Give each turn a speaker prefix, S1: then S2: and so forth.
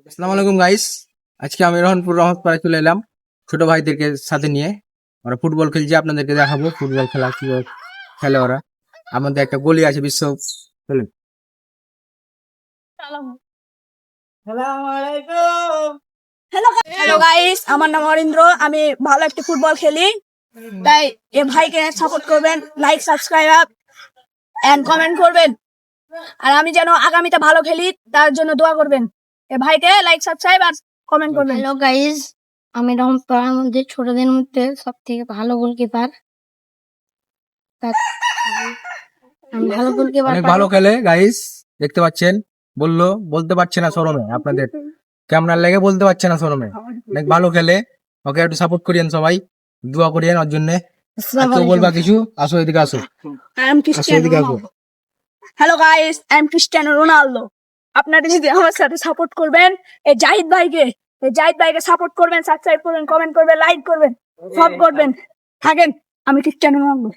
S1: আসসালামু আলাইকুম গাইস। আজকে আমি রহনপুর রহমতপাড়ায় চলে এলাম ছোট ভাইদেরকে সাথে নিয়ে। ওরা ফুটবল খেলছে, আপনাদেরকে দেখাবো ফুটবল খেলা কিভাবে খেলে ওরা। আমাদের একটা গলি আছে বিশ্ব। চলুন।
S2: হ্যালো গাইস, আমার নাম অরিন্দ্র। আমি ভালো একটি ফুটবল খেলি, তাই এ ভাইকে সাপোর্ট করবেন, লাইক সাবস্ক্রাইব এন্ড কমেন্ট করবেন। আর আমি যেন আগামীতে ভালো খেলি তার জন্য দোয়া করবেন। এ ভাইকে লাইক সাবস্ক্রাইব আর কমেন্ট করবেন।
S3: হ্যালো গাইজ, আমি রহমতপাড়ার মধ্যে ছোটদের মধ্যে সব থেকে ভালো গোলকিপার। আমি ভালো গোলকিপার।
S1: অনেক ভালো খেলে গাইস, দেখতে পাচ্ছেন। বলতে পারছে না শরমে, আপনাদের ক্যামেরার লেগে বলতে পারছে না শরমে। অনেক ভালো খেলে, ওকে একটু সাপোর্ট করিয়েন সবাই, দোয়া করিয়েন ওর জন্য। কেউ বলবা কিছু? আসো এদিকে আসো,
S2: আই এম
S1: এদিকে আসো।
S2: Hello guys, I am Cristiano Ronaldo. আপনারা যদি আমার সাথে সাপোর্ট করবেন, এই জাহিদ ভাইকে সাপোর্ট করবেন, সাবস্ক্রাইব করবেন, কমেন্ট করবেন, লাইক করবেন, সব করবেন। থাকেন, আমি ক্রিস্টিয়ানো রোনালদো।